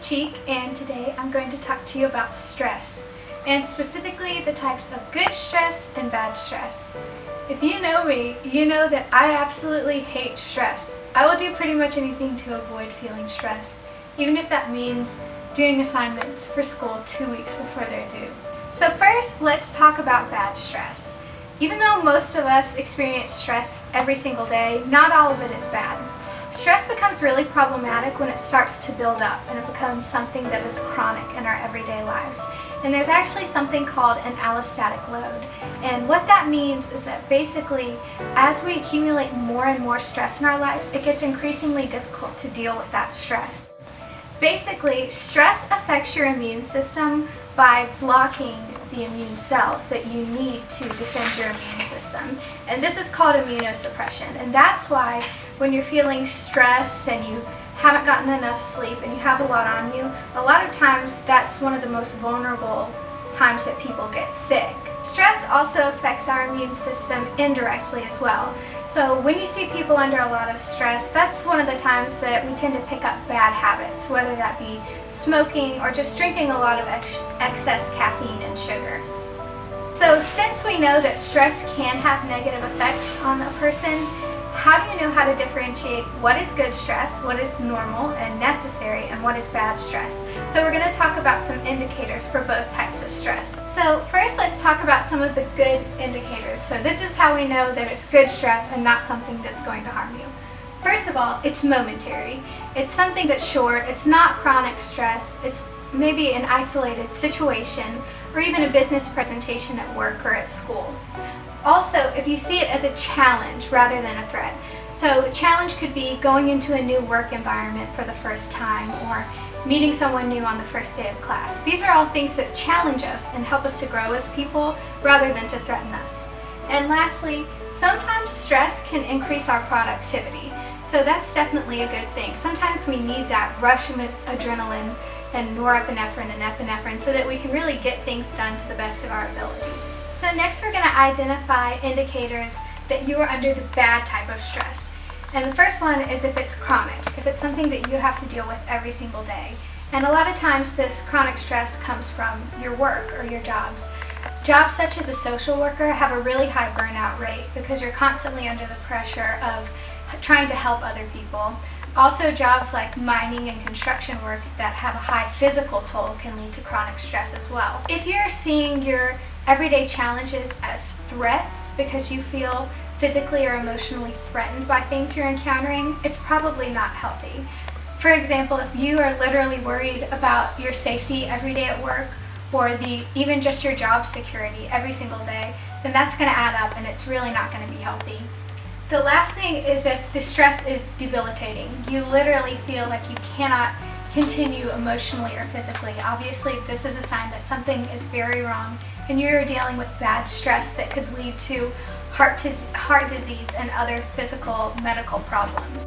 Cheek, and today I'm going to talk to you about stress, and specifically the types of good stress and bad stress. If you know me, you know that I absolutely hate stress. I will do pretty much anything to avoid feeling stressed, even if that means doing assignments for school 2 weeks before they're due. So first, let's talk about bad stress. Even though most of us experience stress every single day, not all of it is bad. Stress becomes really problematic when it starts to build up and it becomes something that is chronic in our everyday lives. And there's actually something called an allostatic load. And what that means is that basically, as we accumulate more and more stress in our lives, it gets increasingly difficult to deal with that stress. Basically, stress affects your immune system by blocking the immune cells that you need to defend your immune system. And this is called immunosuppression. And that's why when you're feeling stressed and you haven't gotten enough sleep and you have a lot on you, a lot of times that's one of the most vulnerable times that people get sick. Stress also affects our immune system indirectly as well. So when you see people under a lot of stress, that's one of the times that we tend to pick up bad habits, whether that be smoking or just drinking a lot of excess caffeine and sugar. So since we know that stress can have negative effects on a person, how do you know how to differentiate what is good stress, what is normal and necessary, and what is bad stress? So we're going to talk about some indicators for both types of stress. So first, let's talk about some of the good indicators. So this is how we know that it's good stress and not something that's going to harm you. First of all, it's momentary. It's something that's short. It's not chronic stress. It's maybe an isolated situation or even a business presentation at work or at school. Also, if you see it as a challenge rather than a threat. So a challenge could be going into a new work environment for the first time or meeting someone new on the first day of class. These are all things that challenge us and help us to grow as people rather than to threaten us. And lastly, sometimes stress can increase our productivity. So that's definitely a good thing. Sometimes we need that rush of adrenaline and norepinephrine and epinephrine so that we can really get things done to the best of our abilities. So next we're going to identify indicators that you are under the bad type of stress. And the first one is if it's chronic, if it's something that you have to deal with every single day. And a lot of times this chronic stress comes from your work or your jobs. Jobs such as a social worker have a really high burnout rate because you're constantly under the pressure of trying to help other people. Also, jobs like mining and construction work that have a high physical toll can lead to chronic stress as well. If you're seeing your everyday challenges as threats because you feel physically or emotionally threatened by things you're encountering, it's probably not healthy. For example, if you are literally worried about your safety every day at work or even just your job security every single day, then that's going to add up and it's really not going to be healthy. The last thing is if the stress is debilitating. You literally feel like you cannot continue emotionally or physically. Obviously, this is a sign that something is very wrong and you're dealing with bad stress that could lead to heart disease and other physical medical problems.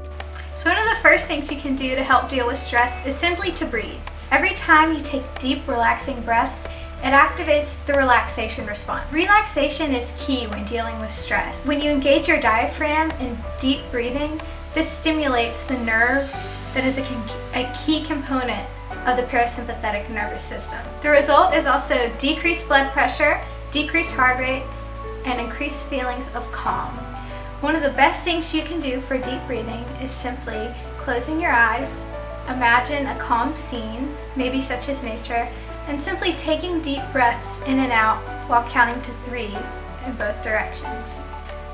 So one of the first things you can do to help deal with stress is simply to breathe. Every time you take deep, relaxing breaths, it activates the relaxation response. Relaxation is key when dealing with stress. When you engage your diaphragm in deep breathing, this stimulates the nerve that is a key component of the parasympathetic nervous system. The result is also decreased blood pressure, decreased heart rate, and increased feelings of calm. One of the best things you can do for deep breathing is simply closing your eyes, imagine a calm scene, maybe such as nature, and simply taking deep breaths in and out while counting to 3 in both directions.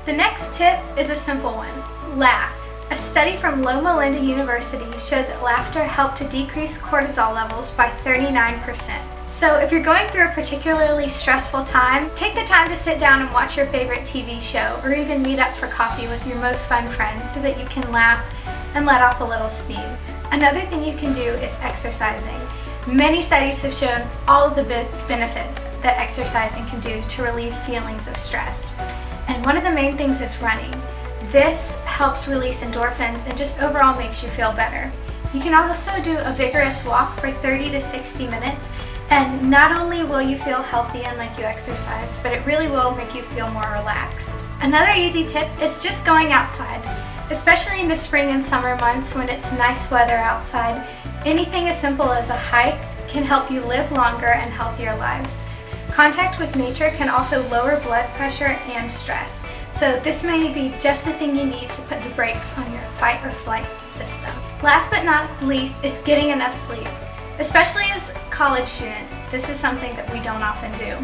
The next tip is a simple one: laugh. A study from Loma Linda University showed that laughter helped to decrease cortisol levels by 39%. So if you're going through a particularly stressful time, take the time to sit down and watch your favorite TV show or even meet up for coffee with your most fun friends so that you can laugh and let off a little steam. Another thing you can do is exercising. Many studies have shown all of the benefits that exercising can do to relieve feelings of stress. And one of the main things is running. This helps release endorphins and just overall makes you feel better. You can also do a vigorous walk for 30 to 60 minutes, and not only will you feel healthy and like you exercise, but it really will make you feel more relaxed. Another easy tip is just going outside. Especially in the spring and summer months when it's nice weather outside, anything as simple as a hike can help you live longer and healthier lives. Contact with nature can also lower blood pressure and stress, so this may be just the thing you need to put the brakes on your fight or flight system. Last but not least is getting enough sleep. Especially as college students, this is something that we don't often do.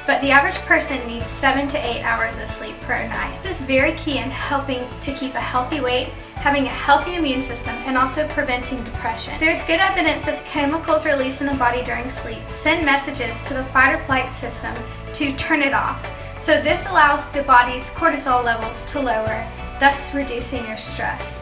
But the average person needs 7 to 8 hours of sleep per night. This is very key in helping to keep a healthy weight, having a healthy immune system, and also preventing depression. There's good evidence that the chemicals released in the body during sleep send messages to the fight or flight system to turn it off. So this allows the body's cortisol levels to lower, thus reducing your stress.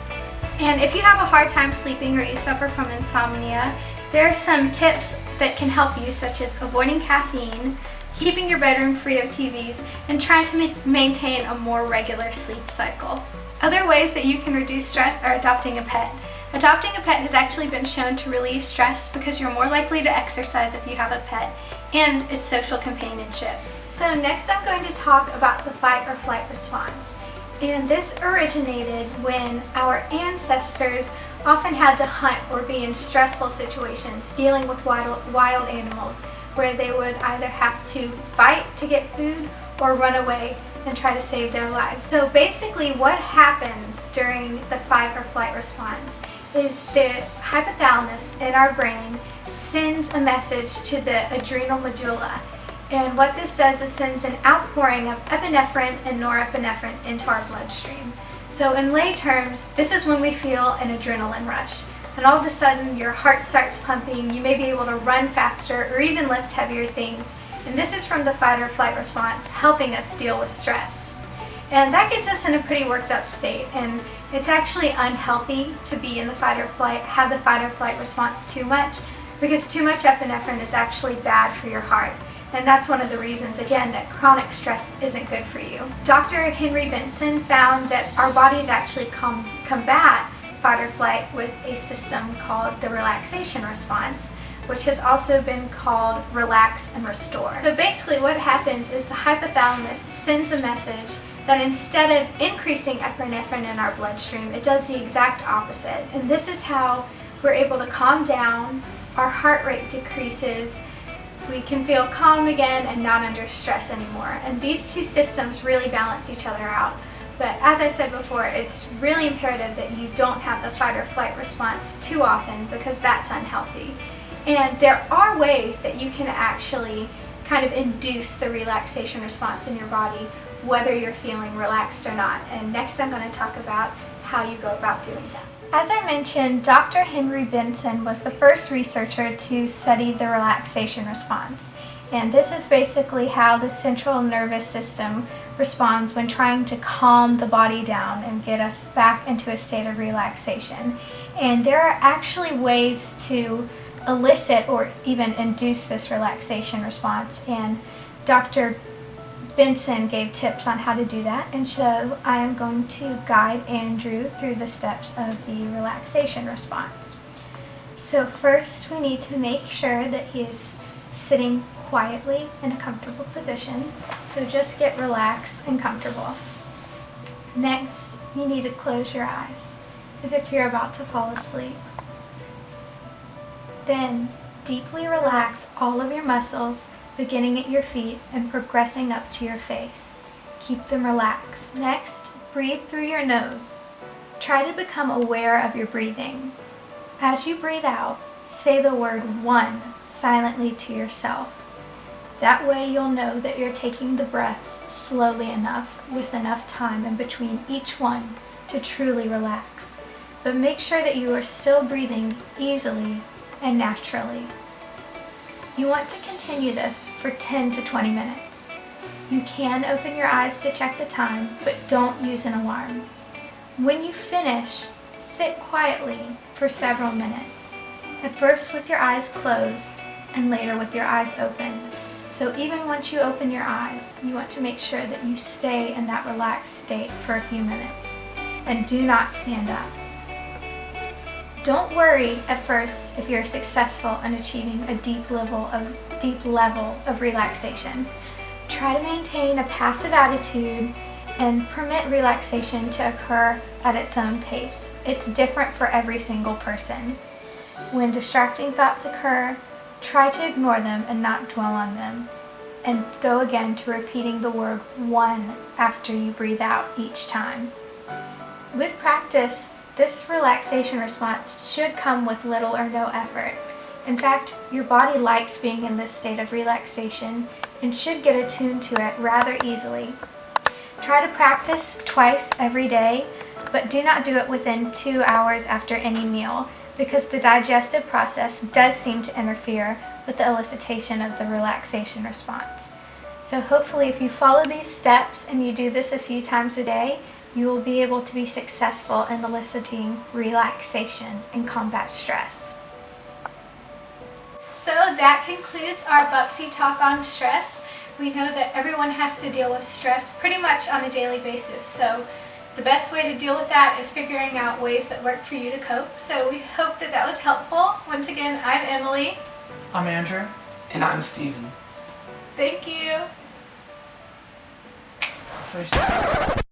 And if you have a hard time sleeping or you suffer from insomnia, there are some tips that can help you, such as avoiding caffeine, keeping your bedroom free of TVs, and trying to maintain a more regular sleep cycle. Other ways that you can reduce stress are adopting a pet. Adopting a pet has actually been shown to relieve stress because you're more likely to exercise if you have a pet, and is social companionship. So next I'm going to talk about the fight or flight response. And this originated when our ancestors often had to hunt or be in stressful situations dealing with wild animals, where they would either have to fight to get food or run away and try to save their lives. So basically what happens during the fight or flight response is the hypothalamus in our brain sends a message to the adrenal medulla. And what this does is sends an outpouring of epinephrine and norepinephrine into our bloodstream. So in lay terms, this is when we feel an adrenaline rush. And all of a sudden your heart starts pumping, you may be able to run faster or even lift heavier things. And this is from the fight or flight response, helping us deal with stress. And that gets us in a pretty worked up state, and it's actually unhealthy to be in the fight or flight, have the fight or flight response too much, because too much epinephrine is actually bad for your heart. And that's one of the reasons, again, that chronic stress isn't good for you. Dr. Henry Benson found that our bodies actually combat fight or flight with a system called the relaxation response, which has also been called relax and restore. So basically what happens is the hypothalamus sends a message that instead of increasing epinephrine in our bloodstream, it does the exact opposite. And this is how we're able to calm down, our heart rate decreases, we can feel calm again and not under stress anymore. And these two systems really balance each other out. But as I said before, it's really imperative that you don't have the fight or flight response too often, because that's unhealthy. And there are ways that you can actually kind of induce the relaxation response in your body, whether you're feeling relaxed or not. And next I'm going to talk about how you go about doing that. As I mentioned, Dr. Henry Benson was the first researcher to study the relaxation response. And this is basically how the central nervous system responds when trying to calm the body down and get us back into a state of relaxation. And there are actually ways to elicit or even induce this relaxation response, and Dr. Benson gave tips on how to do that, and so I am going to guide Andrew through the steps of the relaxation response. So first we need to make sure that he is sitting quietly in a comfortable position, so just get relaxed and comfortable. Next, you need to close your eyes as if you're about to fall asleep. Then deeply relax all of your muscles, beginning at your feet and progressing up to your face. Keep them relaxed. Next, breathe through your nose. Try to become aware of your breathing. As you breathe out, say the word 1 silently to yourself. That way you'll know that you're taking the breaths slowly enough, with enough time in between each one to truly relax. But make sure that you are still breathing easily and naturally. You want to continue this for 10 to 20 minutes. You can open your eyes to check the time, but don't use an alarm. When you finish, sit quietly for several minutes, at first with your eyes closed and later with your eyes open. So even once you open your eyes, you want to make sure that you stay in that relaxed state for a few minutes, and do not stand up. Don't worry at first if you're successful in achieving a deep level of relaxation. Try to maintain a passive attitude and permit relaxation to occur at its own pace. It's different for every single person. When distracting thoughts occur, try to ignore them and not dwell on them, and go again to repeating the word one after you breathe out each time. With practice, this relaxation response should come with little or no effort. In fact, your body likes being in this state of relaxation and should get attuned to it rather easily. Try to practice twice every day, but do not do it within 2 hours after any meal, because the digestive process does seem to interfere with the elicitation of the relaxation response. So hopefully if you follow these steps and you do this a few times a day, you will be able to be successful in eliciting relaxation and combat stress. So that concludes our Bubsy Talk on stress. We know that everyone has to deal with stress pretty much on a daily basis. So the best way to deal with that is figuring out ways that work for you to cope. So we hope that that was helpful. Once again, I'm Emily. I'm Andrew. And I'm Steven. Thank you. First.